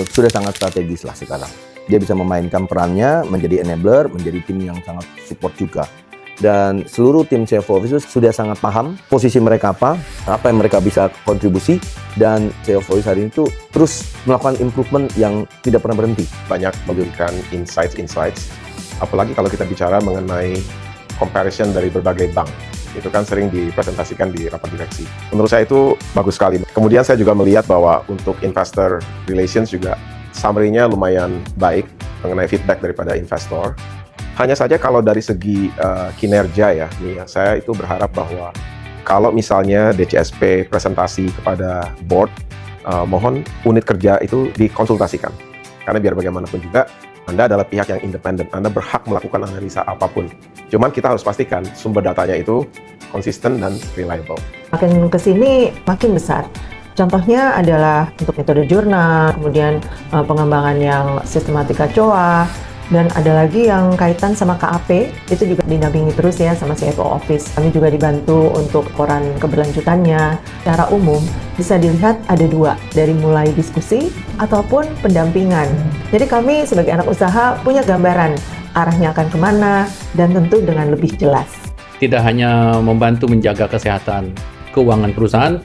sudah sangat strategis lah sekarang. Dia bisa memainkan perannya menjadi enabler, menjadi tim yang sangat support juga. Dan seluruh tim CFO Office sudah sangat paham posisi mereka apa yang mereka bisa kontribusi, dan CFO Office hari ini tuh terus melakukan improvement yang tidak pernah berhenti. Banyak memberikan insights, apalagi kalau kita bicara mengenai comparison dari berbagai bank. Itu kan sering dipresentasikan di rapat direksi. Menurut saya itu bagus sekali. Kemudian saya juga melihat bahwa untuk investor relations juga summary-nya lumayan baik mengenai feedback daripada investor. Hanya saja kalau dari segi kinerja ya, saya itu berharap bahwa kalau misalnya DCSP presentasi kepada board, mohon unit kerja itu dikonsultasikan. Karena biar bagaimanapun juga, Anda adalah pihak yang independen, Anda berhak melakukan analisa apapun. Cuman kita harus pastikan sumber datanya itu konsisten dan reliable. Makin kesini makin besar. Contohnya adalah untuk metode jurnal, kemudian pengembangan yang sistematika COA, dan ada lagi yang kaitan sama KAP, itu juga didampingi terus ya sama CFO Office. Kami juga dibantu untuk laporan keberlanjutannya. Secara umum bisa dilihat ada dua, dari mulai diskusi ataupun pendampingan. Jadi kami sebagai anak usaha punya gambaran arahnya akan kemana, dan tentu dengan lebih jelas. Tidak hanya membantu menjaga kesehatan keuangan perusahaan,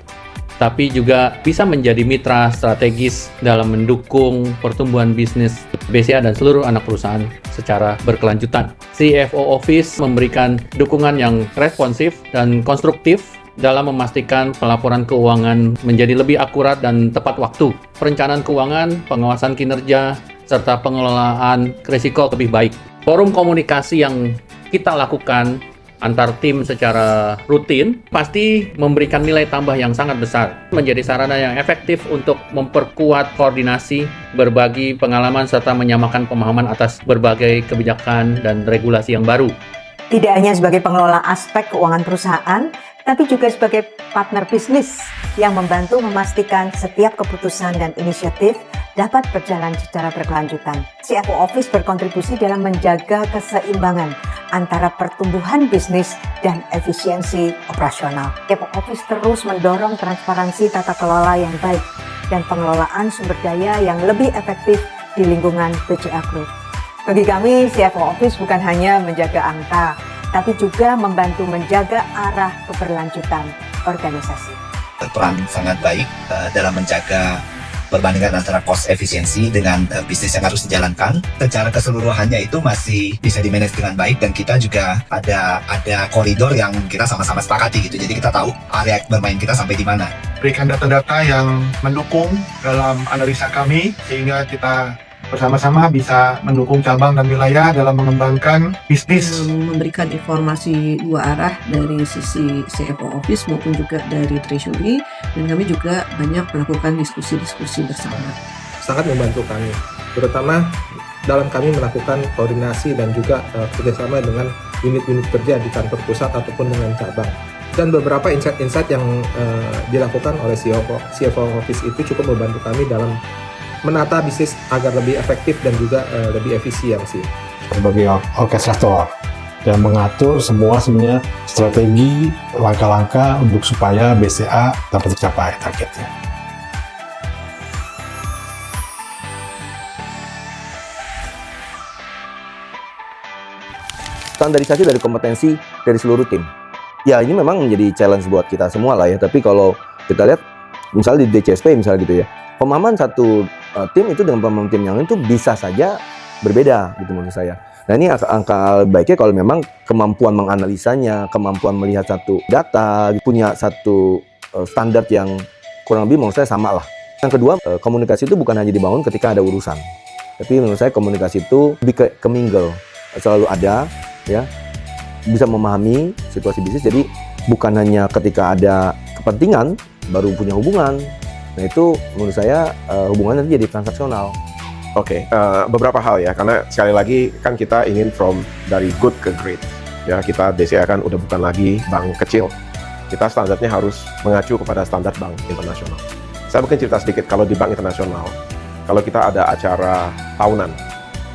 tapi juga bisa menjadi mitra strategis dalam mendukung pertumbuhan bisnis BCA dan seluruh anak perusahaan secara berkelanjutan. CFO Office memberikan dukungan yang responsif dan konstruktif dalam memastikan pelaporan keuangan menjadi lebih akurat dan tepat waktu, perencanaan keuangan, pengawasan kinerja, serta pengelolaan risiko lebih baik. Forum komunikasi yang kita lakukan antar tim secara rutin pasti memberikan nilai tambah yang sangat besar, menjadi sarana yang efektif untuk memperkuat koordinasi, berbagi pengalaman, serta menyamakan pemahaman atas berbagai kebijakan dan regulasi yang baru. Tidak hanya sebagai pengelola aspek keuangan perusahaan, tapi juga sebagai partner bisnis yang membantu memastikan setiap keputusan dan inisiatif dapat berjalan secara berkelanjutan. CFO Office berkontribusi dalam menjaga keseimbangan antara pertumbuhan bisnis dan efisiensi operasional. CFO Office terus mendorong transparansi tata kelola yang baik dan pengelolaan sumber daya yang lebih efektif di lingkungan BCA Group. Bagi kami, CFO Office bukan hanya menjaga angka, tapi juga membantu menjaga arah keberlanjutan organisasi. Berperan sangat baik dalam menjaga perbandingan antara cost efisiensi dengan bisnis yang harus dijalankan. Secara keseluruhannya itu masih bisa dimanage dengan baik, dan kita juga ada koridor yang kita sama-sama sepakati gitu. Jadi kita tahu area bermain kita sampai di mana. Berikan data-data yang mendukung dalam analisa kami, sehingga kita bersama-sama bisa mendukung cabang dan wilayah dalam mengembangkan bisnis. Memberikan informasi dua arah dari sisi CFO Office maupun juga dari Treasury, dan kami juga banyak melakukan diskusi-diskusi bersama. Sangat membantu kami, terutama dalam kami melakukan koordinasi dan juga kerjasama dengan unit-unit kerja di kantor pusat ataupun dengan cabang. Dan beberapa insight-insight yang dilakukan oleh CFO Office itu cukup membantu kami dalam menata bisnis agar lebih efektif dan juga lebih efisien sih. Sebagai orkestrator dan mengatur semuanya strategi, langkah-langkah untuk supaya BCA dapat tercapai targetnya. Standarisasi dari kompetensi dari seluruh tim. Ya ini memang menjadi challenge buat kita semua lah ya. Tapi kalau kita lihat misalnya di DCSP misalnya gitu ya, pemahaman satu tim itu dengan pemahaman tim yang lain itu bisa saja berbeda gitu menurut saya. Nah ini angka baiknya kalau memang kemampuan menganalisanya, kemampuan melihat satu data, punya satu standar yang kurang lebih menurut saya sama lah. Yang kedua, komunikasi itu bukan hanya dibangun ketika ada urusan, tapi menurut saya komunikasi itu lebih ke mingle, selalu ada ya, bisa memahami situasi bisnis. Jadi bukan hanya ketika ada kepentingan baru punya hubungan. Nah itu menurut saya hubungan nanti jadi transaksional. Oke, beberapa hal ya, karena sekali lagi kan kita ingin dari good ke great. Ya, kita BCA kan udah bukan lagi bank kecil. Kita standarnya harus mengacu kepada standar bank internasional. Saya mungkin cerita sedikit, kalau di bank internasional, kalau kita ada acara tahunan,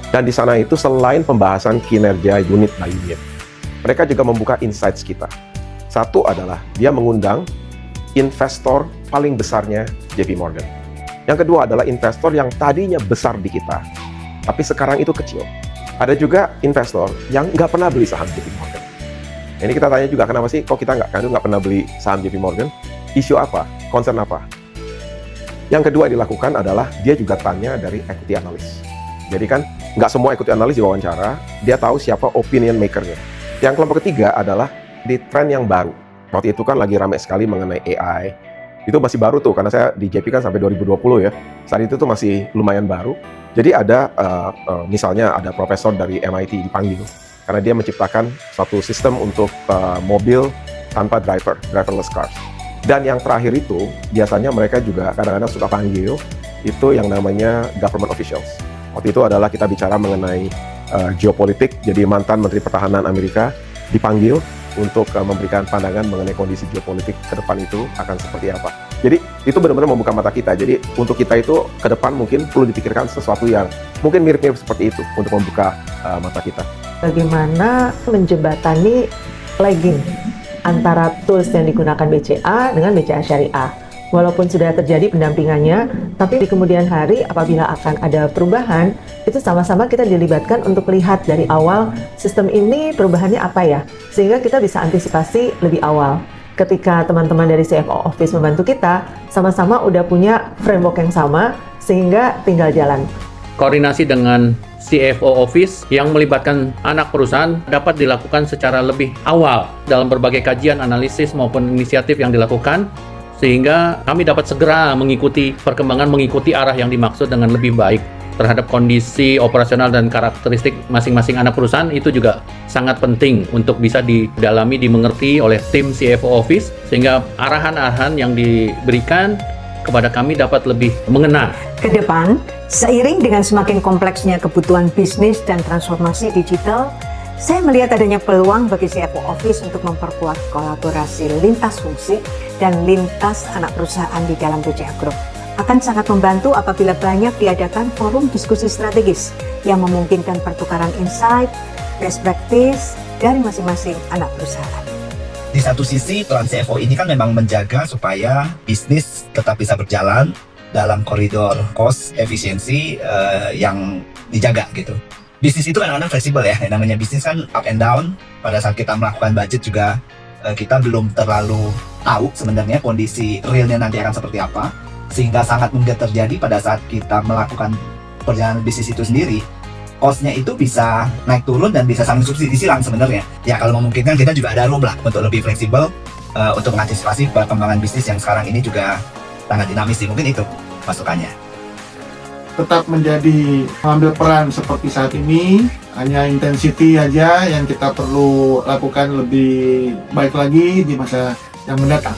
dan di sana itu selain pembahasan kinerja unit by unit, mereka juga membuka insights kita. Satu adalah dia mengundang investor paling besarnya JP Morgan. Yang kedua adalah investor yang tadinya besar di kita, tapi sekarang itu kecil. Ada juga investor yang nggak pernah beli saham JP Morgan. Ini kita tanya juga, kenapa sih kok kita nggak pernah beli saham JP Morgan? Isu apa? Concern apa? Yang kedua dilakukan adalah dia juga tanya dari equity analyst. Jadi kan nggak semua equity analyst diwawancara, dia tahu siapa opinion maker-nya. Yang kelompok ketiga adalah di tren yang baru. Waktu itu kan lagi ramai sekali mengenai AI. Itu masih baru tuh, karena saya di JP kan sampai 2020 ya. Saat itu tuh masih lumayan baru. Jadi ada, misalnya ada profesor dari MIT dipanggil, karena dia menciptakan suatu sistem untuk mobil tanpa driverless cars. Dan yang terakhir itu, biasanya mereka juga kadang-kadang suka panggil, itu yang namanya government officials. Waktu itu adalah kita bicara mengenai geopolitik, jadi mantan Menteri Pertahanan Amerika dipanggil untuk memberikan pandangan mengenai kondisi geopolitik ke depan itu akan seperti apa. Jadi itu benar-benar membuka mata kita. Jadi untuk kita itu ke depan mungkin perlu dipikirkan sesuatu yang mungkin mirip-mirip seperti itu untuk membuka mata kita. Bagaimana menjembatani lagging antara tools yang digunakan BCA dengan BCA Syariah. Walaupun sudah terjadi pendampingannya, tapi di kemudian hari apabila akan ada perubahan, itu sama-sama kita dilibatkan untuk lihat dari awal sistem ini perubahannya apa ya, sehingga kita bisa antisipasi lebih awal. Ketika teman-teman dari CFO Office membantu kita, sama-sama udah punya framework yang sama, sehingga tinggal jalan. Koordinasi dengan CFO Office yang melibatkan anak perusahaan dapat dilakukan secara lebih awal dalam berbagai kajian, analisis maupun inisiatif yang dilakukan, sehingga kami dapat segera mengikuti perkembangan, mengikuti arah yang dimaksud dengan lebih baik terhadap kondisi operasional dan karakteristik masing-masing anak perusahaan. Itu juga sangat penting untuk bisa didalami, dimengerti oleh tim CFO Office, sehingga arahan-arahan yang diberikan kepada kami dapat lebih mengena. Ke depan, seiring dengan semakin kompleksnya kebutuhan bisnis dan transformasi digital, saya melihat adanya peluang bagi CFO Office untuk memperkuat kolaborasi lintas fungsi dan lintas anak perusahaan di dalam BCA Group. Akan sangat membantu apabila banyak diadakan forum diskusi strategis yang memungkinkan pertukaran insight, best practice dari masing-masing anak perusahaan. Di satu sisi, peran CFO ini kan memang menjaga supaya bisnis tetap bisa berjalan dalam koridor cost efisiensi yang dijaga gitu. Bisnis itu kadang-kadang fleksibel ya, yang namanya bisnis kan up and down. Pada saat kita melakukan budget juga kita belum terlalu tahu sebenarnya kondisi realnya nanti akan seperti apa, sehingga sangat mudah terjadi pada saat kita melakukan perjalanan bisnis itu sendiri, cost-nya itu bisa naik turun dan bisa saling subsidi silang sebenarnya. Ya kalau memungkinkan kita juga ada room lah untuk lebih fleksibel untuk mengantisipasi perkembangan bisnis yang sekarang ini juga sangat dinamis sih, mungkin itu masukannya. Tetap mengambil peran seperti saat ini, hanya intensity aja yang kita perlu lakukan lebih baik lagi di masa yang mendatang.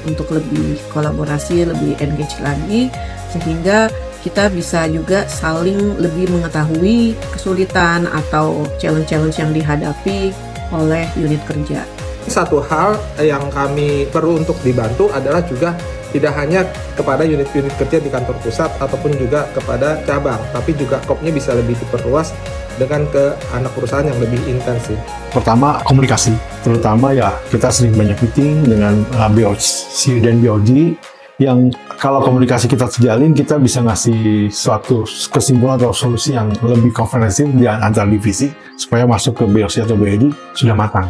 Untuk lebih kolaborasi, lebih engage lagi, sehingga kita bisa juga saling lebih mengetahui kesulitan atau challenge-challenge yang dihadapi oleh unit kerja. Satu hal yang kami perlu untuk dibantu adalah juga tidak hanya kepada unit-unit kerja di kantor pusat ataupun juga kepada cabang, tapi juga skopnya bisa lebih diperluas dengan ke anak perusahaan yang lebih intensif. Pertama, komunikasi. Terutama ya kita sering banyak meeting dengan BOC dan BOD yang kalau komunikasi kita terjalin, kita bisa ngasih suatu kesimpulan atau solusi yang lebih komprehensif di antar divisi supaya masuk ke BOC atau BOD sudah matang.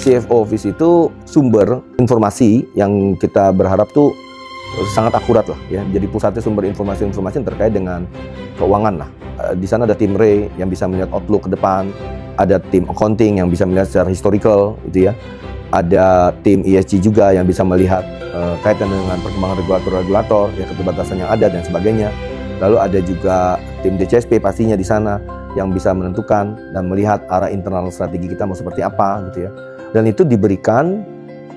CFO Office itu sumber informasi yang kita berharap tuh sangat akurat lah ya. Jadi pusatnya sumber informasi-informasi yang terkait dengan keuangan lah. Di sana ada tim Ray yang bisa melihat outlook ke depan, ada tim accounting yang bisa melihat secara historical gitu ya. Ada tim ESG juga yang bisa melihat kaitan dengan perkembangan regulator, ya keterbatasan yang ada dan sebagainya. Lalu ada juga tim DCSP pastinya di sana yang bisa menentukan dan melihat arah internal strategi kita mau seperti apa gitu ya. Dan itu diberikan,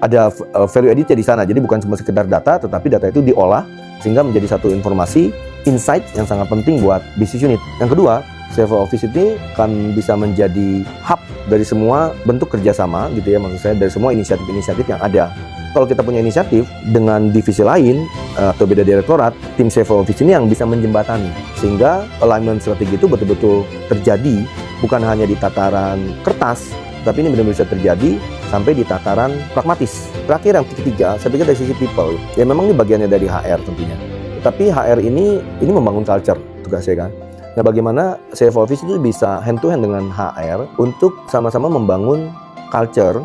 ada value added di sana. Jadi bukan cuma sekedar data, tetapi data itu diolah sehingga menjadi satu informasi, insight yang sangat penting buat business unit. Yang kedua, CFO Office ini kan bisa menjadi hub dari semua bentuk kerjasama gitu ya, maksud saya dari semua inisiatif-inisiatif yang ada. Kalau kita punya inisiatif dengan divisi lain atau beda direktorat, tim CFO Office ini yang bisa menjembatani sehingga alignment strategi itu betul-betul terjadi bukan hanya di tataran kertas, tapi ini benar-benar bisa terjadi sampai di tataran pragmatis. Terakhir yang ketiga, saya pikir dari sisi people. Ya memang ini bagiannya dari HR tentunya. Tapi HR ini membangun culture tugasnya kan. Nah, bagaimana CFO Office itu bisa hand to hand dengan HR untuk sama-sama membangun culture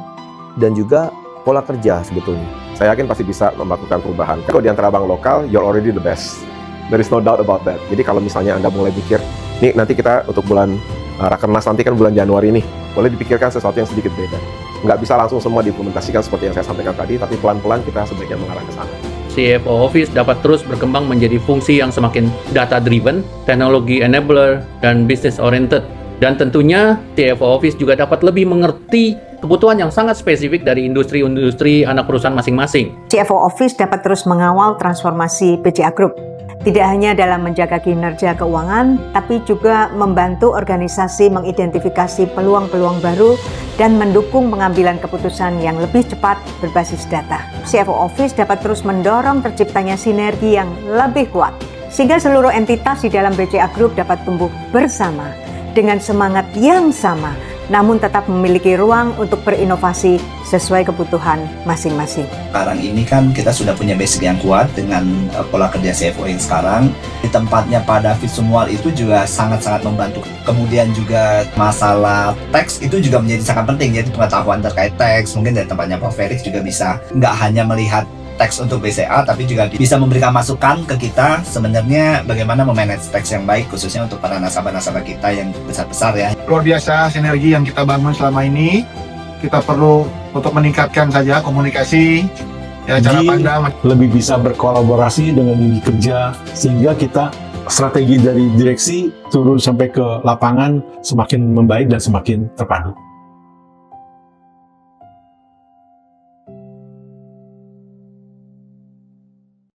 dan juga pola kerja sebetulnya. Saya yakin pasti bisa melakukan perubahan. Kalau di antara bank lokal, you're already the best. There is no doubt about that. Jadi kalau misalnya Anda mulai pikir, nih nanti kita untuk bulan Rakernas nanti kan bulan Januari nih, boleh dipikirkan sesuatu yang sedikit beda. Nggak bisa langsung semua diimplementasikan seperti yang saya sampaikan tadi, tapi pelan-pelan kita sebaiknya mengarah ke sana. CFO Office dapat terus berkembang menjadi fungsi yang semakin data-driven, teknologi enabler, dan business-oriented. Dan tentunya CFO Office juga dapat lebih mengerti kebutuhan yang sangat spesifik dari industri-industri anak perusahaan masing-masing. CFO Office dapat terus mengawal transformasi BCA Group. Tidak hanya dalam menjaga kinerja keuangan, tapi juga membantu organisasi mengidentifikasi peluang-peluang baru dan mendukung pengambilan keputusan yang lebih cepat berbasis data. CFO Office dapat terus mendorong terciptanya sinergi yang lebih kuat, sehingga seluruh entitas di dalam BCA Group dapat tumbuh bersama dengan semangat yang sama, namun tetap memiliki ruang untuk berinovasi sesuai kebutuhan masing-masing. Sekarang ini kan kita sudah punya basic yang kuat dengan pola kerja CFO yang sekarang. Di tempatnya pada Visual itu juga sangat-sangat membantu. Kemudian juga masalah teks itu juga menjadi sangat penting. Jadi pengetahuan terkait teks, mungkin dari tempatnya Pak Felix juga bisa nggak hanya melihat teks untuk BCA, tapi juga bisa memberikan masukan ke kita sebenarnya bagaimana memanage teks yang baik, khususnya untuk para nasabah-nasabah kita yang besar-besar ya. Luar biasa sinergi yang kita bangun selama ini. Kita perlu untuk meningkatkan saja komunikasi, ya, cara pandang. Lebih bisa berkolaborasi dengan unit kerja, sehingga kita strategi dari direksi turun sampai ke lapangan semakin membaik dan semakin terpadu.